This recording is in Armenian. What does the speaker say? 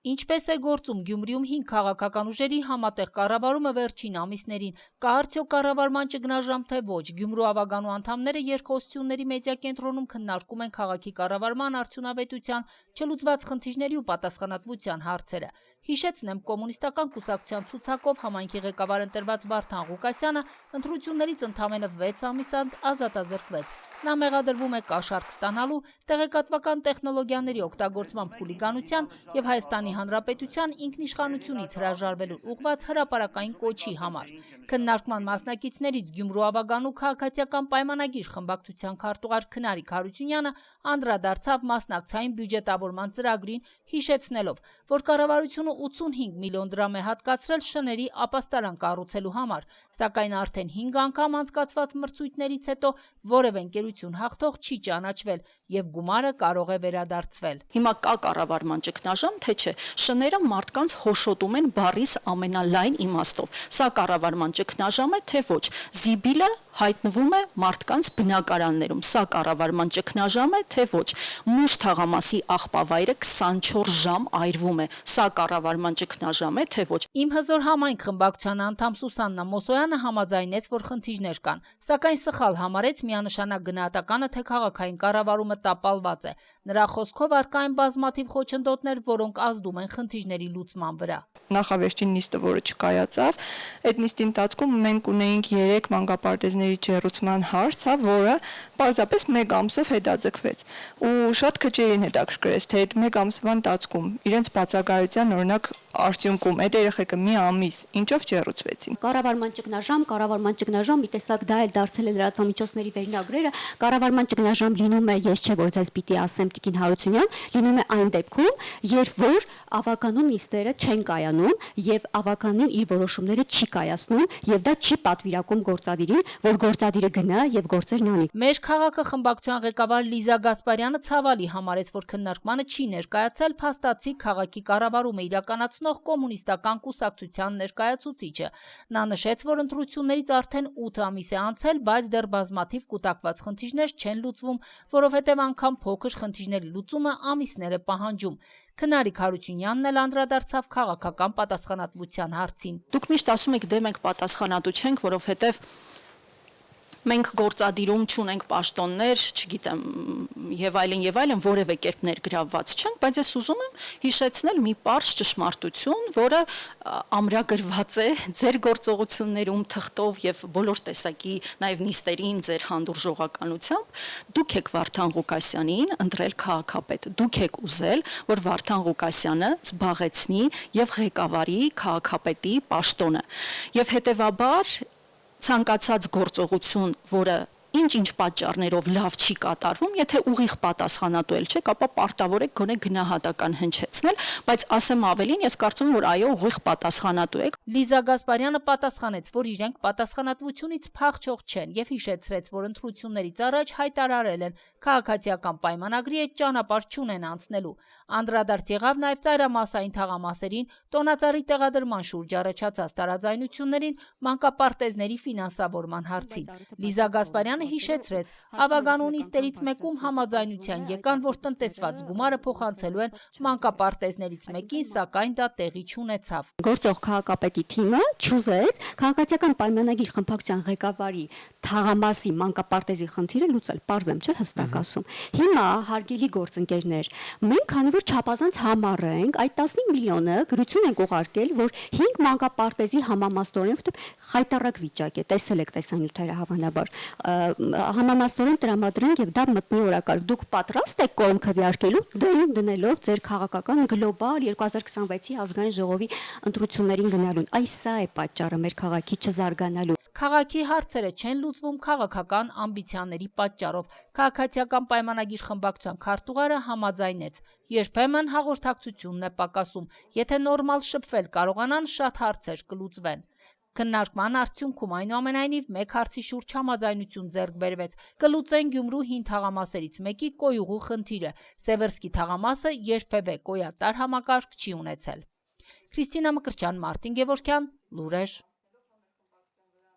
Ինչպես է գործում Գյումրիում 5 քաղաքական ուժերի համատեղ կառավարումը վերջին ամիսներին, կա արդյոք կառավարման ճգնաժամ թե ոչ, Գյումրու ավագանու անդամները երկխոսությունների մեդիա կենտրոնում քննարկում են քաղաքի կառավարման արդյունավետության, չլուծված խնդիրների ու պատասխանատվության հարցերը։ Հիշեցնեմ, կոմունիստական կուսակցության ցուցակով համայնքի ղեկավար ընտրված Վարդան Ղուկասյանը ընտրություններից ընդամենը 6 ամիս անց ազատազրկվեց։ Նա մեղադրվում է կաշառք ստանալու, տեղեկատվական տեխնոլոգիաների օգտագործման խուլիգանության և Հայաստանի Հանրապետության ինքնիշխանությունից հրաժարվելու ուղղված հրապարակային կոչի համար։ Քննարկման մասնակիցներից Գյումրու ավագանու քաղաքացիական պայմանագիր խմբակցության քարտուղար Քնարիկ Հարությունյանը անդրադարձավ մասնակցային բյուջետավորման ծրագրին, հիշեցնելով, որ կառավարությունը 85 միլիոն դրամ է հատկացրել շների ապաստարան կառուցելու համար, սակայն արդեն 5 անգամ անցկացված մրցույթներից հետո որևէ ընկերություն հաղթող չի ճանաչվել և գումարը կարող է վերադարձվել։ Հիմա կա կառավարման ճգնաժամ, թե չէ, շները մարդկանց հոշոտում են բառիս ամենալայն իմաստով։ Սա կառավարման ճգնաժամ է, թե ոչ։ Զիբիլը հայտնվում է մարդկանց բնակարաններում։ Սա կառավարման ճգնաժամ է, թե ոչ։ Մուշ թաղամասի աղբավայրը 24 ժամ այրվում է։ Սա կառավարման ճգնաժամ է, թե ոչ։ Իմ հզոր համայնք խմբակցության անդամ Սուսաննա Մոսոյանը համաձայնեց, որ խնդիրներ կան, սակայն սխալ համարեց միանշանակ գնահատականը, թե քաղաքային կառավարումը տապալված է։ Նրա խոսքով առկա են բազմաթիվ խոչընդոտներ, որոնք ազդում են խնդիրների լուծման վրա։ Նախավերջին նիստը, որը չկայացավ, այդ նիստի ընթացքում մենք ունեինք 3 մանկապարտեզների ջեռուցման հարց, որը պարզապես 1 ամսով հետաձգվեց։ Ու շատ քչերին հետաքրքրեց, թե այդ 1 ամսվա ընթացքում իրենց բացակայության օրինակ արդյունքում այդ երեխեքը մի ամիս ինչով ջեռուցվեցին։ Կառավարման ճգնաժամ, մի տեսակ դա էլ դարձել է լրատվամիջոցների վերնագրերը, կառավարման ճգնաժամ լինում է, ես չէ որ ձեզ պիտի ասեմ Տիկին Հարությունյան, լինում է այն դեպքում, երբ որ ավականու նիստերը չեն կայանում եւ ավականին իր որոշումները չի կայացնում եւ դա չի պատվիրակում գործադիրին, որ գործադիրը գնա եւ գործերն անի։ Մեր քաղաքը խմբակցության ղեկավար Լիզա Գասպարյանը ցավալի համարեց, որ քննարկմանը չի ներկայացել փաստացի քաղաքի կառավարումը իրականացնող կոմունիստական կուսակցության ներկայացուցիչը։ Նա նշեց, որ ընտրություններից արդեն 8 ամիս է անցել, բայց դեռ բազմաթիվ կուտակված խնդիրներ չեն լուծվում, որովհետև անգամ փոքր խնդիրների լուծումը ամիսներ է պահանջում։ Քնարիկ Հարությունյանն էլ անդրադարձավ քաղաքական պատասխանատվության հարցին։ Դուք միշտ ասում եք, դե մենք պատասխանատու չենք, որովհետև մենք գործադիրում չունենք պաշտոններ, չգիտեմ, եւ այլն, որևէ կերպ ներգրավված չենք, բայց ես ուզում եմ հիշեցնել մի պարզ ճշմարտություն, որը ամրագրված է ձեր գործողություններում թղթով եւ բոլոր տեսակի նաեւ նիստերին ձեր հանդուրժողականությամբ։ Դուք եք Վարդան Ղուկասյանին ընտրել քաղաքապետ։ Դուք եք ուզել, որ Վարդան Ղուկասյանը զբաղեցնի եւ ղեկավարի քաղաքապետի պաշտոնը։ Եվ հետեւաբար ցանկացած գործողություն, որը ինչ պատճառներով լավ չի կատարվում, եթե ուղիղ պատասխանատու էլ չեք, ապա պարտավոր եք գոնե գնահատական հնչեցնել, բայց ասեմ ավելին, ես կարծում եմ, որ այո, ուղիղ պատասխանատու եք։ Լիզա Գասպարյանը պատասխանեց, որ իրենք պատասխանատվությունից փախչող չեն եւ հիշեցրեց, որ ընտրություններից առաջ հայտարարել են քաղաքացիական պայմանագրի այդ ճանապարհ չունեն անցնելու։ Անդրադարձ եղավ նաեւ ծայրամասային թաղամասերին, տոնածառի տեղադրման շուրջ առաջացած տարաձայնություններին, մանկապարտեզների ֆինանսավորման հարցին։ Լիզա Գասպարյանը հիշեցրեց, ավագանու նիստերից մեկում համաձայնության եկան, որ տնտեսված գումարը փոխանցելու են մանկապարտեզներից մեկին, սակայն դա տեղի չունեցավ։ Գործող քաղաքապետի թիմը չուզեց քաղաքացիական պայմանագիր խմբակցության ղեկավարի թաղամասի մանկապարտեզի խնդիրը լուծել, պարզ եմ, չէ, հստակ ասում։ Հիմա հարգելի գործընկերներ, մենք քանի որ չափազանց համառ ենք, այդ 15 միլիոնը գրություն ենք ուղարկել, որ 5 մանկապարտեզի համամասնորեն, որտեղ խայտառակ վիճակ է, տեսել եք տեսանյութերը հավանաբար, համամասնորեն տրամադրենք եւ դա մտնի օրակարգ։ Դուք պատրաստ եք կողմ քվեարկելու դնելով ձեր քաղաքական գլոբալ 2026-ի ազգային ժողովի ընտրություններին գնալուն։ Այս սա է պատճառը մեր քաղաքի չզարգանալու։ Քաղաքի հարցերը չեն լուծվում քաղաքական ամբիցիաների պատճառով։ Քաղաքացիական պայմանագիր խմբակցության քարտուղարը համաձայնեց։ Երբեմն հաղորդակցությունն է պակասում։ Եթե նորմալ շփվել կարողանան, շատ հարցեր կլուծվեն։ Քննարկման արդյունքում այնուամենայնիվ մեկ հարցի շուրջ համաձայնություն ձեռք բերվեց։ Կլուծեն Գյումրու հին թաղամասերից մեկի կոյուղու խնդիրը։ Սևերսկի թաղամասը երբևէ կոյատար համակարգ չի ունեցել։ Քրիստինա Մկրտչյան, Մարտին Գևորգյան, Լուրեր։